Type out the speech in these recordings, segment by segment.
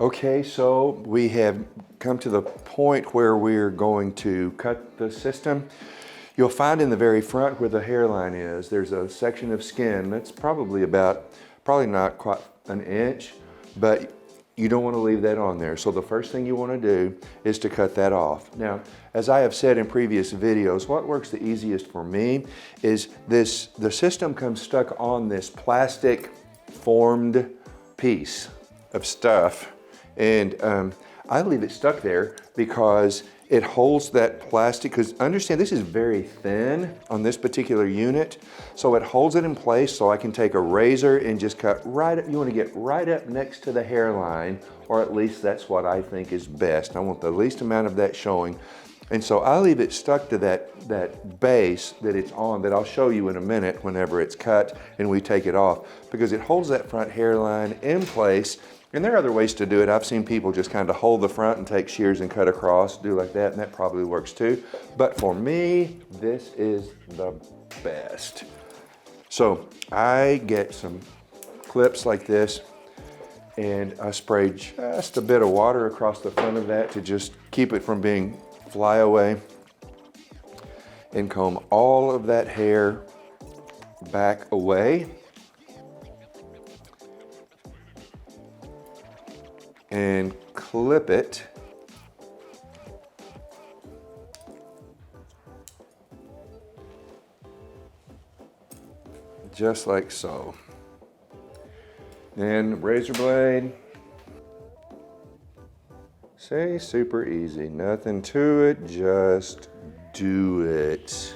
Okay, so we have come to the point where we're going to cut the system. You'll find in the very front where the hairline is, there's a section of skin that's probably not quite an inch, but you don't want to leave that on there. So the first thing you want to do is to cut that off. Now, as I have said in previous videos, what works the easiest for me is the system comes stuck on this plastic formed piece of stuff. And I leave it stuck there because it holds that plastic, because understand this is very thin on this particular unit, so it holds it in place so I can take a razor and just cut right up. You want to get right up next to the hairline, or at least that's what I think is best. I want the least amount of that showing. And so I leave it stuck to that base that it's on, that I'll show you in a minute whenever it's cut and we take it off, because it holds that front hairline in place. And there are other ways to do it. I've seen people just kind of hold the front and take shears and cut across, do like that, and that probably works too. But for me, this is the best. So I get some clips like this, and I spray just a bit of water across the front of that to just keep it from being flyaway, and comb all of that hair back away. And clip it just like so. And razor blade. See, super easy, nothing to it, just do it.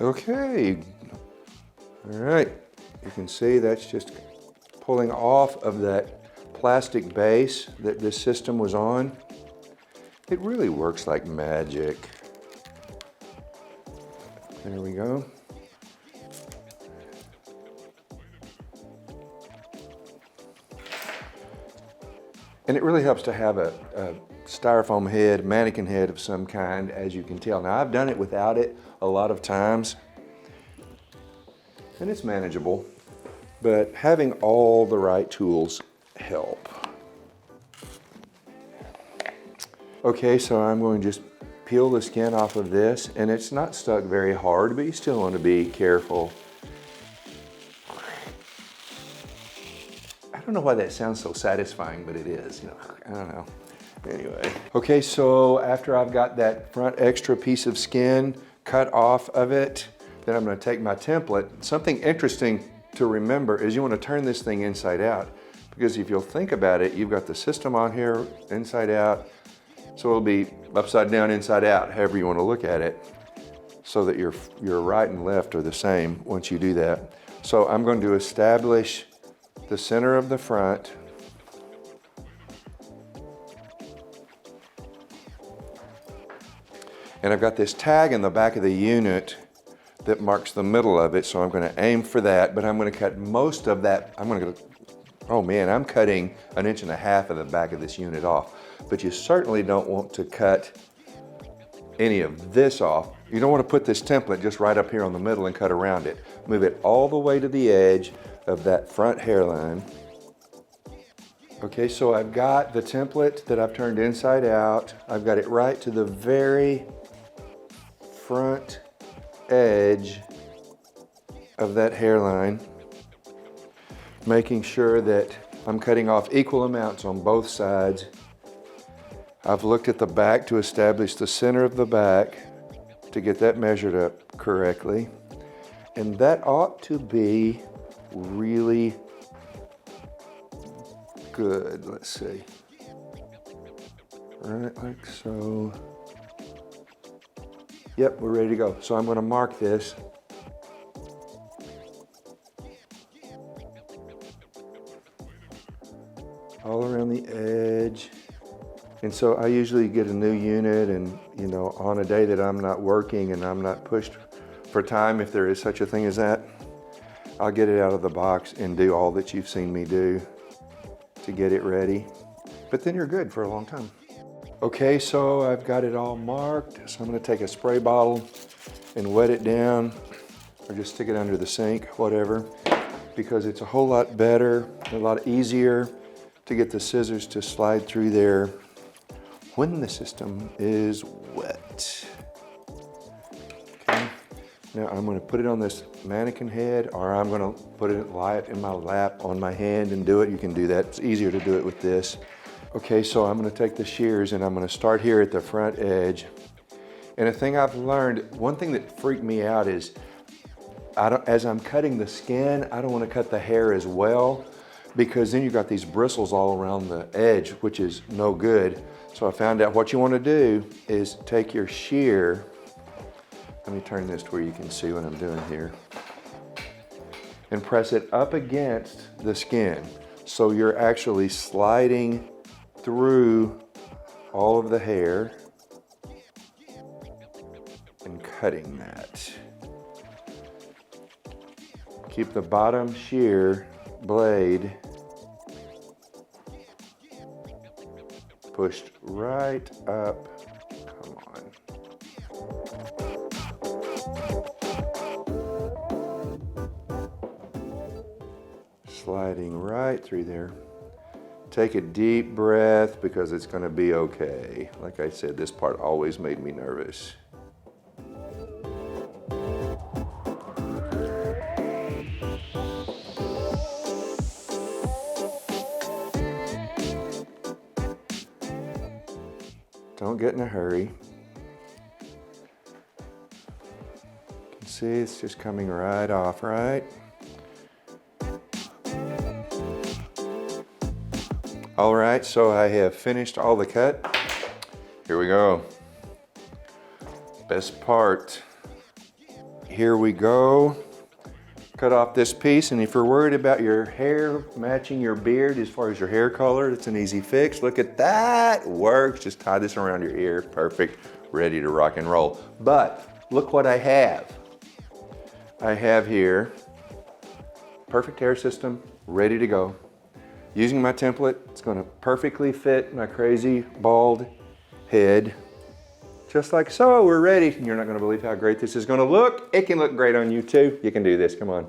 Okay, all right, you can see that's just pulling off of that plastic base that this system was on. It really works like magic. There we go. And it really helps to have a styrofoam head, mannequin head of some kind, as you can tell. Now, I've done it without it a lot of times, and it's manageable, but having all the right tools help. Okay, so I'm going to just peel the skin off of this, and it's not stuck very hard, but you still want to be careful. I don't know why that sounds so satisfying, but it is, I don't know. Anyway. Okay, so after I've got that front extra piece of skin cut off of it, then I'm going to take my template. Something interesting to remember is you want to turn this thing inside out, because if you'll think about it, you've got the system on here inside out, so it'll be upside down, inside out, however you want to look at it, so that your right and left are the same once you do that. So I'm going to establish the center of the front. And I've got this tag in the back of the unit that marks the middle of it, so I'm going to aim for that, but I'm going to cut most of that. Oh man, I'm cutting 1.5 inches of the back of this unit off, but you certainly don't want to cut any of this off. You don't want to put this template just right up here on the middle and cut around it. Move it all the way to the edge of that front hairline. Okay, so I've got the template that I've turned inside out. I've got it right to the very front edge of that hairline, making sure that I'm cutting off equal amounts on both sides. I've looked at the back to establish the center of the back to get that measured up correctly. And that ought to be really good. Let's see. Right like so. Yep, we're ready to go. So I'm going to mark this. All around the edge. And so I usually get a new unit, and on a day that I'm not working and I'm not pushed for time, if there is such a thing as that, I'll get it out of the box and do all that you've seen me do to get it ready. But then you're good for a long time. Okay, so I've got it all marked. So I'm gonna take a spray bottle and wet it down, or just stick it under the sink, whatever, because it's a whole lot better, a lot easier to get the scissors to slide through there when the system is wet. Okay, now I'm gonna put it on this mannequin head, or I'm gonna lie it in my lap on my hand and do it. You can do that, it's easier to do it with this. Okay, so I'm gonna take the shears and I'm gonna start here at the front edge. And a thing I've learned, one thing that freaked me out is, as I'm cutting the skin, I don't want to cut the hair as well, because then you've got these bristles all around the edge, which is no good. So I found out what you want to do is take your shear. Let me turn this to where you can see what I'm doing here. And press it up against the skin. So you're actually sliding through all of the hair and cutting that. Keep the bottom shear blade pushed right up. Come on. Sliding right through there. Take a deep breath because it's going to be okay. Like I said, this part always made me nervous. Don't get in a hurry. You can see it's just coming right off, right? All right, so I have finished all the cut. Here we go. Best part. Here we go. Cut off this piece, and if you're worried about your hair matching your beard as far as your hair color, it's an easy fix. Look at that, works. Just tie this around your ear, perfect, ready to rock and roll. But look what I have. I have here, perfect hair system, ready to go. Using my template, it's gonna perfectly fit my crazy bald head. Just like so, we're ready. You're not gonna believe how great this is gonna look. It can look great on you too. You can do this, come on.